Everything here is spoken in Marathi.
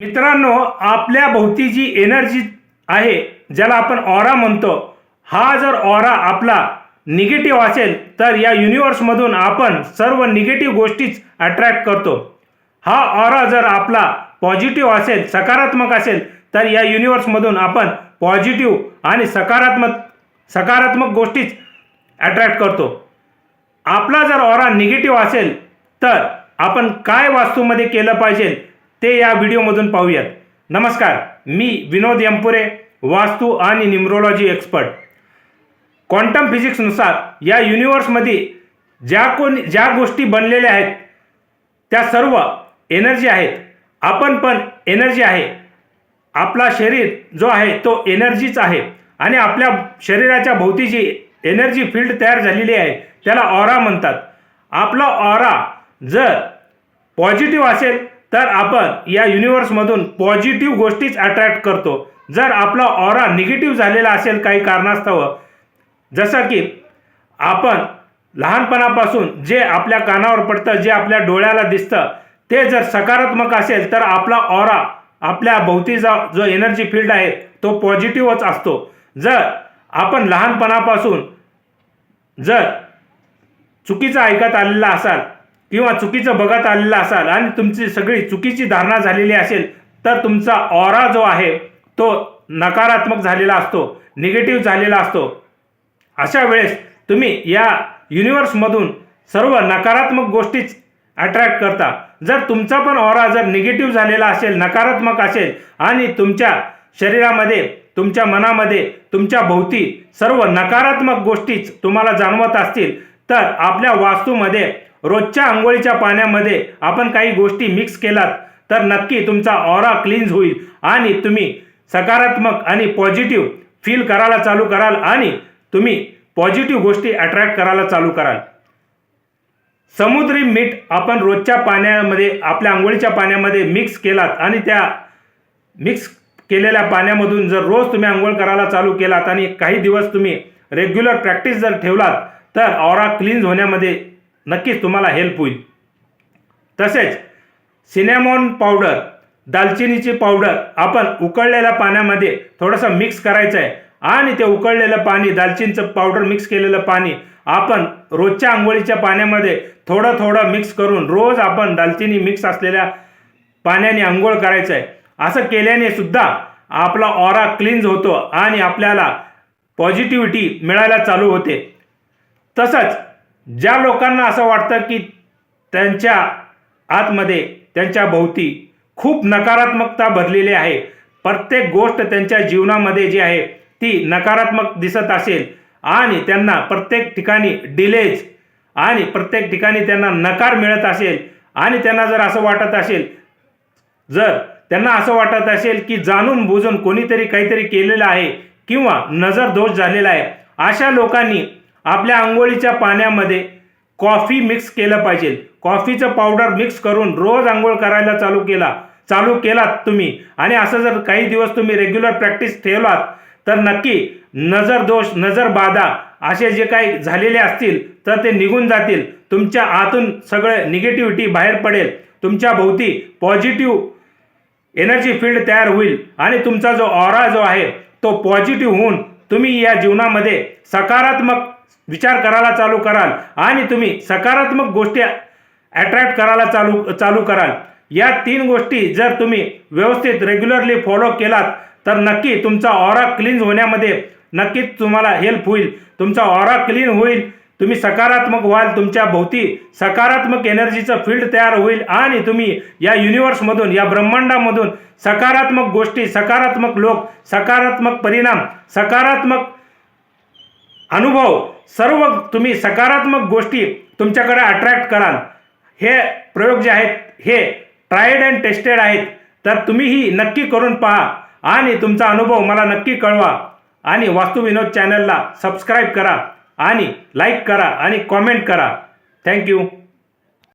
मित्रांनो, आपल्या भोवती जी एनर्जी आहे ज्याला आपण ऑरा म्हणतो, हा जर ऑरा आपला निगेटिव्ह असेल तर या युनिवर्समधून आपण सर्व निगेटिव्ह गोष्टीच अट्रॅक्ट करतो। हा ऑरा जर आपला पॉझिटिव्ह असेल, सकारात्मक असेल तर या युनिवर्समधून आपण पॉझिटिव्ह आणि सकारात्मक गोष्टीच अट्रॅक्ट करतो। आपला जर ऑरा निगेटिव्ह असेल तर आपण काय वास्तूमध्ये केलं पाहिजे ते या व्हिडिओमधून पाहूयात। नमस्कार, मी विनोद यमपुरे, वास्तू आणि न्यूमरोलॉजी एक्सपर्ट। क्वांटम फिजिक्सनुसार या युनिवर्समध्ये ज्या गोष्टी बनलेल्या आहेत त्या सर्व एनर्जी आहेत। आपण पण एनर्जी आहे। आपला शरीर जो आहे तो एनर्जीच आहे आणि आपल्या शरीराच्या भोवती जी एनर्जी फील्ड तयार झालेली आहे त्याला ऑरा म्हणतात। आपला ऑरा जर पॉझिटिव्ह असेल तर आपण या युनिवर्समधून पॉझिटिव्ह गोष्टीच अट्रॅक्ट करतो। जर आपला ऑरा निगेटिव्ह झालेला असेल काही कारणास्तव, जसं की आपण लहानपणापासून जे आपल्या कानावर पडतं, जे आपल्या डोळ्याला दिसतं ते जर सकारात्मक असेल तर आपला ऑरा, आपल्या भोवतीचा जो एनर्जी फील्ड आहे तो पॉझिटिव्हच असतो। जर आपण लहानपणापासून जर चुकीचं ऐकत आलेला असाल किंवा चुकीचं बघत आलेला असाल आणि तुमची सगळी चुकीची धारणा झालेली असेल तर तुमचा ऑरा जो आहे तो नकारात्मक झालेला असतो, निगेटिव्ह झालेला असतो। अशा वेळेस तुम्ही या युनिवर्समधून सर्व नकारात्मक गोष्टीच अट्रॅक्ट करता। जर तुमचा पण ऑरा जर निगेटिव्ह झालेला असेल, नकारात्मक असेल आणि तुमच्या शरीरामध्ये, तुमच्या मनामध्ये, तुमच्या भोवती सर्व नकारात्मक गोष्टीच तुम्हाला जाणवत असतील तर आपल्या वास्तूमध्ये रोजच्या अंघोळीच्या पाण्यामध्ये आपण काही गोष्टी मिक्स केलात तर नक्की तुमचा ऑरा क्लीन्स होईल आणि तुम्ही सकारात्मक आणि पॉझिटिव्ह फील करायला चालू कराल आणि तुम्ही पॉझिटिव्ह गोष्टी अट्रॅक्ट करायला चालू कराल। समुद्री मीठ आपण रोजच्या पाण्यामध्ये, आपल्या अंघोळीच्या पाण्यामध्ये मिक्स केलात आणि त्या मिक्स केलेल्या पाण्यामधून जर रोज तुम्ही अंघोळ करायला चालू केलात आणि काही दिवस तुम्ही रेग्युलर प्रॅक्टिस जर ठेवलात तर ऑरा क्लीन्स होण्यामध्ये नक्कीच तुम्हाला हेल्प होईल। तसेच सिनेमॉन पावडर, दालचिनीची पावडर आपण उकळलेल्या पाण्यामध्ये थोडंसं मिक्स करायचं आहे आणि ते उकळलेलं पाणी, दालचिनीचं पावडर मिक्स केलेलं पाणी आपण रोजच्या अंघोळीच्या पाण्यामध्ये थोडं मिक्स करून रोज आपण दालचिनी मिक्स असलेल्या पाण्याने अंघोळ करायचं आहे। असं केल्याने सुद्धा आपला ऑरा क्लीन्स होतो आणि आपल्याला पॉझिटिव्हिटी मिळायला चालू होते। तसंच ज्या लोकांना असं वाटतं की त्यांच्या आतमध्ये, त्यांच्या भोवती खूप नकारात्मकता भरलेली आहे, प्रत्येक गोष्ट त्यांच्या जीवनामध्ये जी आहे ती नकारात्मक दिसत असेल आणि त्यांना प्रत्येक ठिकाणी डिलेज आणि प्रत्येक ठिकाणी त्यांना नकार मिळत असेल आणि त्यांना जर असं वाटत असेल की जाणून बुजून कोणीतरी काहीतरी केलेलं आहे किंवा नजर दोष झालेला आहे, अशा लोकांनी आपल्या अंघोळीच्या पाण्यामध्ये कॉफी मिक्स केलं पाहिजे। कॉफीचं पावडर मिक्स करून रोज अंघोळ करायला चालू केलात तुम्ही आणि असं जर काही दिवस तुम्ही रेग्युलर प्रॅक्टिस ठेवलात तर नक्की नजर दोष, नजर बाधा असे जे काही झालेले असतील तर ते निघून जातील। तुमच्या आतून सगळं निगेटिव्हिटी बाहेर पडेल, तुमच्या भोवती पॉझिटिव्ह एनर्जी फील्ड तयार होईल आणि तुमचा जो ऑरा जो आहे तो पॉझिटिव्ह होऊन तुम्ही या जीवनामध्ये सकारात्मक विचार करायला चालू कराल आणि तुम्ही सकारात्मक गोष्टी अट्रॅक्ट करायला चालू कराल। या 3 गोष्टी जर तुम्ही व्यवस्थित रेग्युलरली फॉलो केलात तर नक्की तुमचा ऑरा क्लीन होण्यामध्ये नक्कीच तुम्हाला हेल्प होईल। तुमचा ऑरा क्लीन होईल, तुम्ही सकारात्मक व्हाल, तुमच्या भोवती सकारात्मक एनर्जीचं फील्ड तयार होईल आणि तुम्ही या युनिवर्समधून, या ब्रह्मांडामधून सकारात्मक गोष्टी, सकारात्मक लोक, सकारात्मक परिणाम, सकारात्मक अनुभव, सर्व तुम्ही सकारात्मक गोष्टी तुमच्याकडे अट्रॅक्ट कराल। हे प्रयोग जे आहेत हे ट्रायड अँड टेस्टेड आहेत, तर तुम्हीही नक्की करून पहा आणि तुमचा अनुभव मला नक्की कळवा आणि वास्तू विनोद चॅनलला सबस्क्राईब करा आणि लाईक करा आणि कॉमेंट करा। थँक्यू।